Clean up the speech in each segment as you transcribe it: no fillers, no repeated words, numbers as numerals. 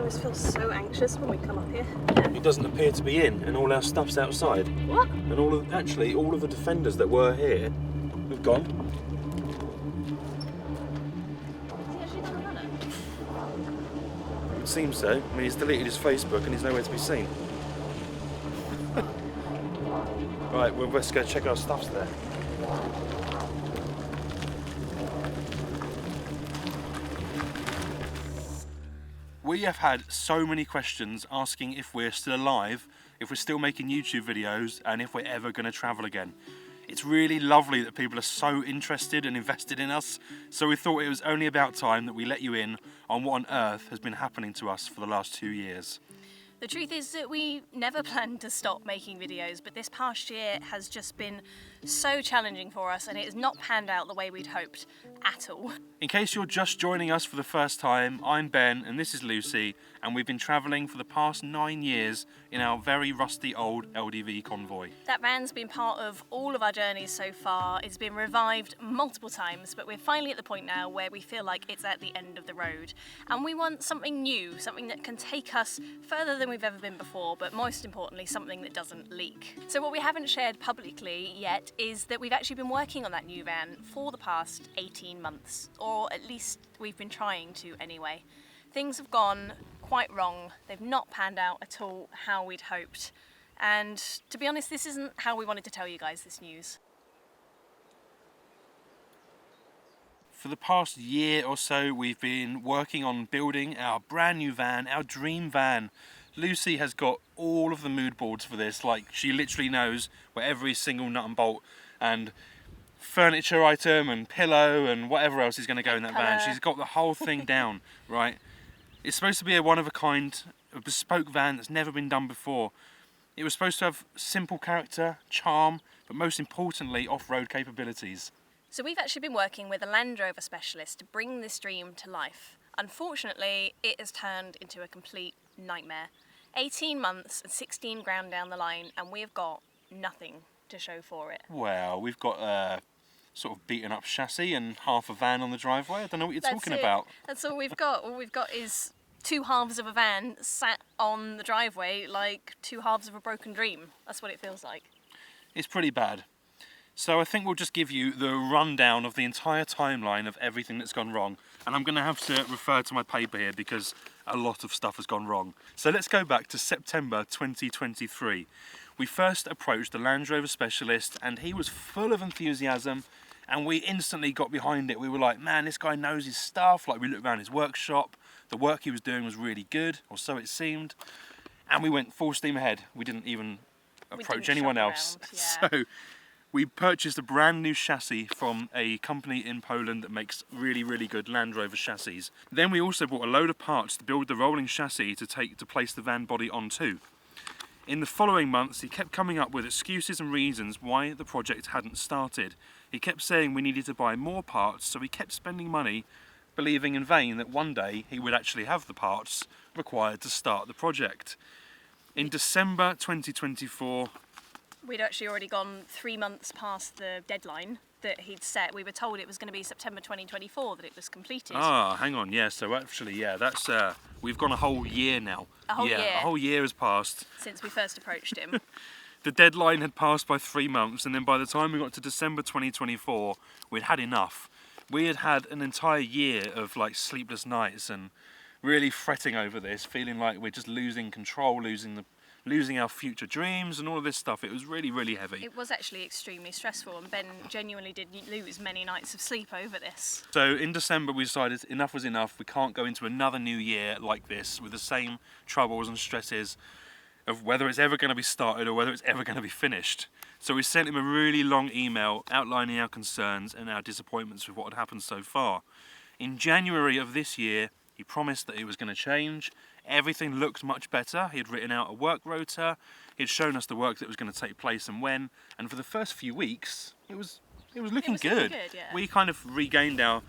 always feel so anxious when we come up here. It doesn't appear to be in, and all our stuff's outside. What? And all of the defenders that were here have gone. Has he actually done a runner? It seems so. I mean, he's deleted his Facebook and he's nowhere to be seen. Right, well, let's go check our stuffs there. We have had so many questions asking if we're still alive, if we're still making YouTube videos, and if we're ever going to travel again. It's really lovely that people are so interested and invested in us, so we thought it was only about time that we let you in on what on earth has been happening to us for the last 2 years. The truth is that we never planned to stop making videos, but this past year has just been so challenging for us and it has not panned out the way we'd hoped at all. In case you're just joining us for the first time, I'm Ben and this is Lucy, and we've been travelling for the past 9 years in our very rusty old LDV convoy. That van's been part of all of our journeys so far. It's been revived multiple times, but we're finally at the point now where we feel like it's at the end of the road. And we want something new, something that can take us further than we've ever been before, but most importantly, something that doesn't leak. So what we haven't shared publicly yet is that we've actually been working on that new van for the past 18 months, or at least we've been trying to anyway. Things have gone quite wrong. They've not panned out at all how we'd hoped. And to be honest, this isn't how we wanted to tell you guys this news. For the past year or so, we've been working on building our brand new van, our dream van. Lucy has got all of the mood boards for this, like she literally knows where every single nut and bolt and furniture item and pillow and whatever else is going to go in that van. She's got the whole thing down, right? It's supposed to be a one-of-a-kind, a bespoke van that's never been done before. It was supposed to have simple character, charm, but most importantly, off-road capabilities. So we've actually been working with a Land Rover specialist to bring this dream to life. Unfortunately, it has turned into a complete nightmare. 18 months and 16 grand down the line, and we have got nothing to show for it. Well, we've got a sort of beaten up chassis and half a van on the driveway. I don't know what you're talking about. That's all we've got. All we've got is 2 halves of a van sat on the driveway like 2 halves of a broken dream. That's what it feels like. It's pretty bad. So I think we'll just give you the rundown of the entire timeline of everything that's gone wrong. And I'm going to have to refer to my paper here because a lot of stuff has gone wrong. So let's go back to September 2023. We first approached the Land Rover specialist and he was full of enthusiasm and we instantly got behind it. We were like, man, this guy knows his stuff. Like, we looked around his workshop. The work he was doing was really good, or so it seemed. And we went full steam ahead. We didn't even approach anyone else. Yeah. So we purchased a brand new chassis from a company in Poland that makes really, really good Land Rover chassis. Then we also bought a load of parts to build the rolling chassis to place the van body onto. In the following months, he kept coming up with excuses and reasons why the project hadn't started. He kept saying we needed to buy more parts, so we kept spending money, believing in vain that one day he would actually have the parts required to start the project. In December 2024, we'd actually already gone 3 months past the deadline that he'd set. We were told it was going to be September 2024 that it was completed. Ah, hang on, yeah, so actually, yeah, that's, we've gone a whole year now. A whole year? A whole year has passed. Since we first approached him. The deadline had passed by 3 months, and then by the time we got to December 2024, we'd had enough. We had had an entire year of like sleepless nights and really fretting over this, feeling like we're just losing control, losing our future dreams and all of this stuff. It was really, really heavy. It was actually extremely stressful, and Ben genuinely did lose many nights of sleep over this. So in December we decided enough was enough. We can't go into another new year like this with the same troubles and stresses of whether it's ever going to be started or whether it's ever going to be finished. So we sent him a really long email outlining our concerns and our disappointments with what had happened so far. In January of this year, he promised that it was going to change. Everything looked much better. He had written out a work rota. He had shown us the work that was going to take place and when. And for the first few weeks, it was looking good. Yeah. We kind of regained our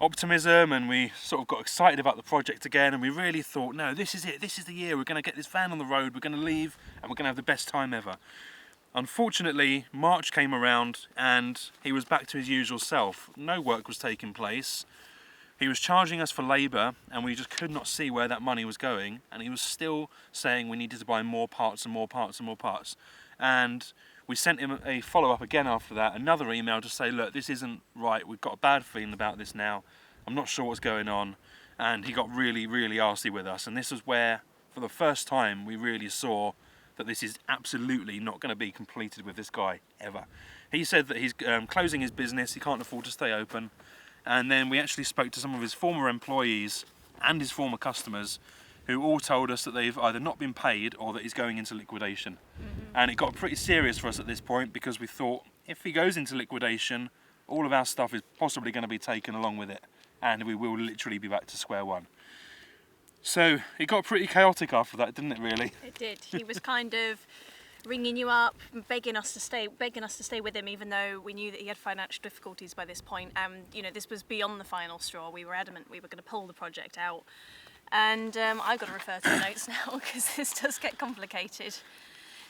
optimism and we sort of got excited about the project again, and we really thought, no, this is it, this is the year, we're going to get this van on the road, we're going to leave and we're going to have the best time ever. Unfortunately, March came around and he was back to his usual self. No work was taking place. He was charging us for labour, and we just could not see where that money was going, and he was still saying we needed to buy more parts and more parts and more parts. And we sent him a follow-up again after that, another email to say, look, this isn't right, we've got a bad feeling about this now, I'm not sure what's going on. And he got really, really arsey with us, and this was where, for the first time, we really saw that this is absolutely not going to be completed with this guy, ever. He said that he's closing his business, he can't afford to stay open. And then we actually spoke to some of his former employees and his former customers, who all told us that they've either not been paid or that he's going into liquidation. And it got pretty serious for us at this point, because we thought, if he goes into liquidation, all of our stuff is possibly going to be taken along with it, and we will literally be back to square one. So it got pretty chaotic after that, didn't it, really? It did. He was kind of ringing you up, begging us to stay with him, even though we knew that he had financial difficulties by this point. You know, this was beyond the final straw. We were adamant we were going to pull the project out. And I've got to refer to the notes now, because this does get complicated.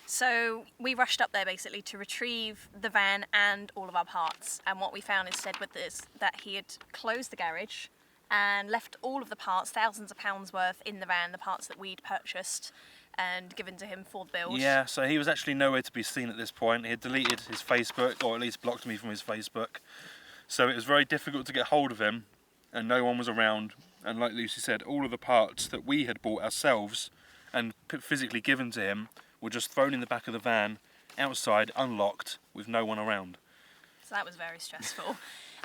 So we rushed up there basically to retrieve the van and all of our parts. And what we found instead with this, that he had closed the garage and left all of the parts, thousands of pounds worth, in the van, the parts that we'd purchased and given to him for the build. Yeah, so he was actually nowhere to be seen at this point. He had deleted his Facebook, or at least blocked me from his Facebook. So it was very difficult to get hold of him, and no one was around. And like Lucy said, all of the parts that we had bought ourselves and physically given to him were just thrown in the back of the van, outside, unlocked, with no one around. So that was very stressful.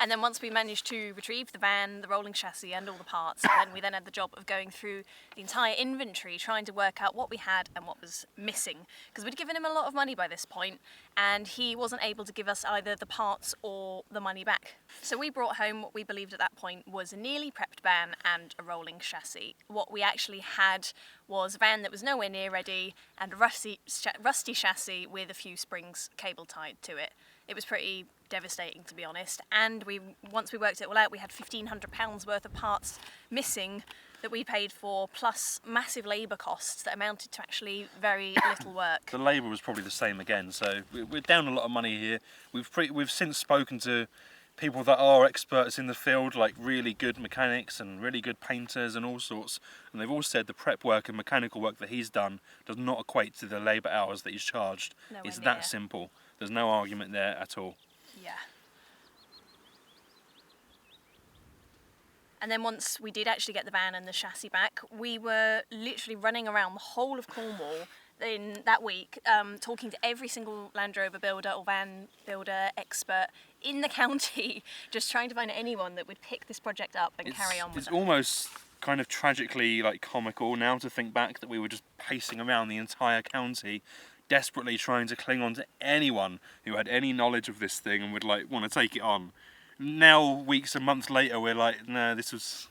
And then once we managed to retrieve the van, the rolling chassis and all the parts, then we then had the job of going through the entire inventory, trying to work out what we had and what was missing. Because we'd given him a lot of money by this point, and he wasn't able to give us either the parts or the money back. So we brought home what we believed at that point was a nearly prepped van and a rolling chassis. What we actually had was a van that was nowhere near ready and a rusty chassis with a few springs cable tied to it. It was pretty devastating, to be honest, and once we worked it all out, we had £1,500 worth of parts missing that we paid for, plus massive labour costs that amounted to actually very little work. The labour was probably the same again, so we're down a lot of money here. We've since spoken to people that are experts in the field, like really good mechanics and really good painters and all sorts, and they've all said the prep work and mechanical work that he's done does not equate to the labour hours that he's charged. Nowhere It's near. that simple. There's no argument there at all. Yeah. And then once we did actually get the van and the chassis back, we were literally running around the whole of Cornwall in that week, talking to every single Land Rover builder or van builder expert in the county, just trying to find anyone that would pick this project up and carry on with it. It's almost kind of tragically like comical now to think back that we were just pacing around the entire county, desperately trying to cling on to anyone who had any knowledge of this thing and would like want to take it on. Now, weeks and months later, we're like, no, this was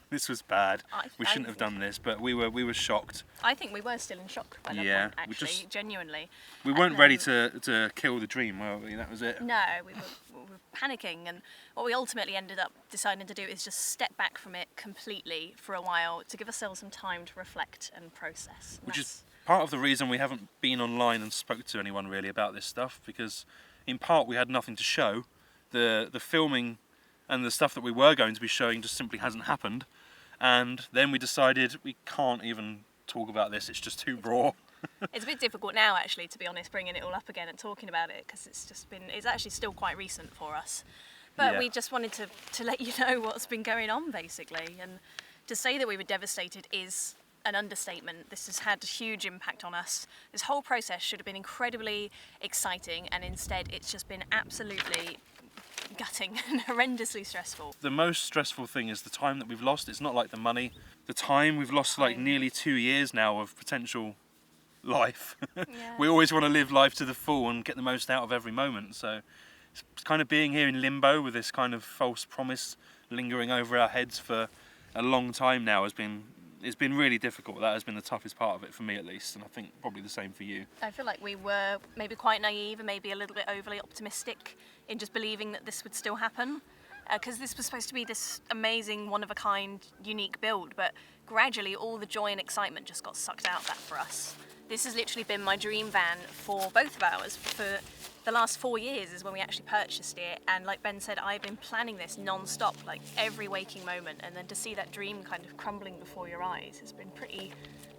bad. We shouldn't have done this, but we were shocked. I think we were still in shock by that point, actually, genuinely. We weren't ready to kill the dream, were we? That was it. No, we were panicking, and what we ultimately ended up deciding to do is just step back from it completely for a while to give ourselves some time to reflect and process. Which is part of the reason we haven't been online and spoke to anyone really about this stuff, because in part we had nothing to show. The filming and the stuff that we were going to be showing just simply hasn't happened, and then we decided we can't even talk about this, it's just too raw. It's a bit difficult now, actually, to be honest, bringing it all up again and talking about it, because it's actually still quite recent for us. But we just wanted to let you know what's been going on, basically, and to say that we were devastated is an understatement. This has had a huge impact on us. This whole process should have been incredibly exciting, and instead it's just been absolutely gutting and horrendously stressful. The most stressful thing is the time that we've lost. It's not like the money. The time we've lost, like nearly 2 years now of potential life. Yeah. We always want to live life to the full and get the most out of every moment. So it's kind of being here in limbo with this kind of false promise lingering over our heads for a long time now it's been really difficult. That has been the toughest part of it for me, at least, and I think probably the same for you. I feel like we were maybe quite naive and maybe a little bit overly optimistic in just believing that this would still happen, because this was supposed to be this amazing, one-of-a-kind, unique build, but gradually all the joy and excitement just got sucked out of that for us. This has literally been my dream van for both of ours for the last 4 years is when we actually purchased it, and like Ben said, I've been planning this non-stop, like every waking moment, and then to see that dream kind of crumbling before your eyes has been pretty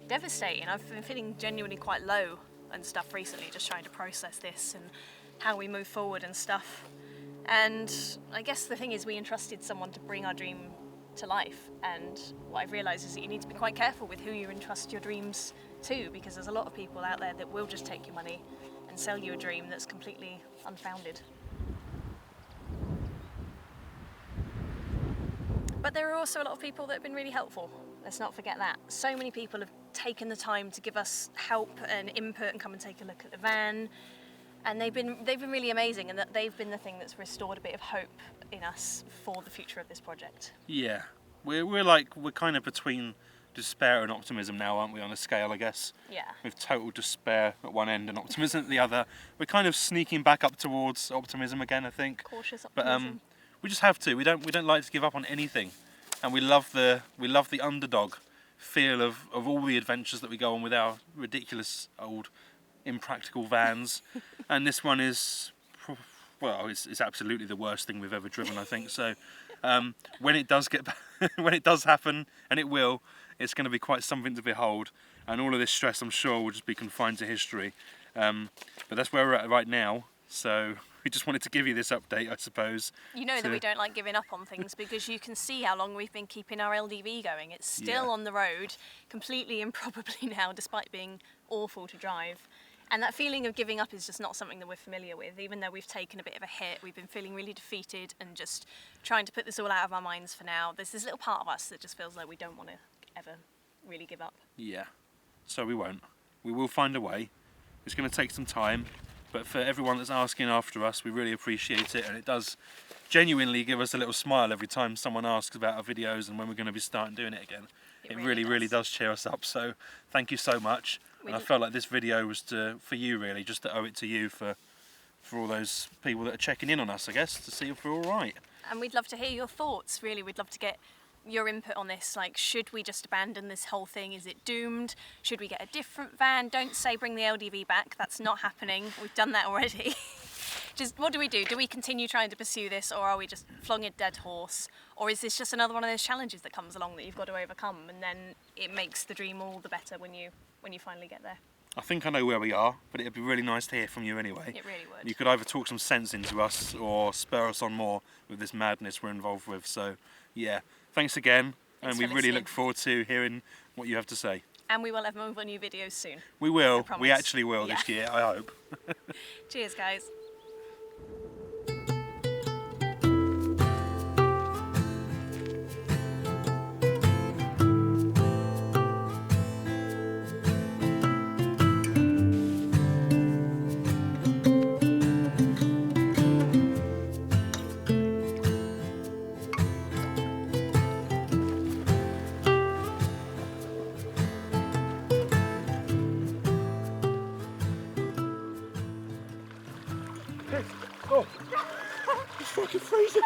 devastating. I've been feeling genuinely quite low and stuff recently, just trying to process this and how we move forward and stuff. And I guess the thing is, we entrusted someone to bring our dream to life, and what I've realised is that you need to be quite careful with who you entrust your dreams to, because there's a lot of people out there that will just take your money and sell you a dream that's completely unfounded. But there are also a lot of people that have been really helpful. Let's not forget that. So many people have taken the time to give us help and input and come and take a look at the van. And they've been really amazing, and that they've been the thing that's restored a bit of hope in us for the future of this project. Yeah, we're kind of between despair and optimism now, aren't we, on a scale, I guess? Yeah. With total despair at one end and optimism at the other. We're kind of sneaking back up towards optimism again, I think. Cautious optimism. But we just have to. We don't like to give up on anything, and we love the underdog feel of all the adventures that we go on with our ridiculous old impractical vans. And this one is, well, it's absolutely the worst thing we've ever driven, I think. So when it does when it does happen, and it will, it's going to be quite something to behold, and all of this stress, I'm sure, will just be confined to history. But that's where we're at right now, so we just wanted to give you this update, I suppose. You know that we don't like giving up on things, because you can see how long we've been keeping our LDV going. It's still on the road, completely improbably now, despite being awful to drive. And that feeling of giving up is just not something that we're familiar with. Even though we've taken a bit of a hit, we've been feeling really defeated and just trying to put this all out of our minds for now. There's this little part of us that just feels like we don't want to ever really give up. Yeah, so we won't. We will find a way. It's going to take some time, but for everyone that's asking after us, we really appreciate it, and it does genuinely give us a little smile every time someone asks about our videos and when we're going to be starting doing it again. It really does cheer us up, so thank you so much. And I felt like this video was for you, really, just to owe it to you for all those people that are checking in on us, I guess, to see if we're all right. And we'd love to hear your thoughts, really. We'd love to get your input on this. Like, should we just abandon this whole thing? Is it doomed? Should we get a different van? Don't say bring the LDV back. That's not happening. We've done that already. Just what do we do? Do we continue trying to pursue this, or are we just flung a dead horse? Or is this just another one of those challenges that comes along that you've got to overcome, and then it makes the dream all the better when you finally get there? I think I know where we are, but it'd be really nice to hear from you anyway. It really would. You could either talk some sense into us or spur us on more with this madness we're involved with. So, yeah, thanks again, and we really look forward to hearing what you have to say. And we will have more new videos soon. We will. We actually will this year, I hope. Cheers, guys. Oh, it's fucking freezing.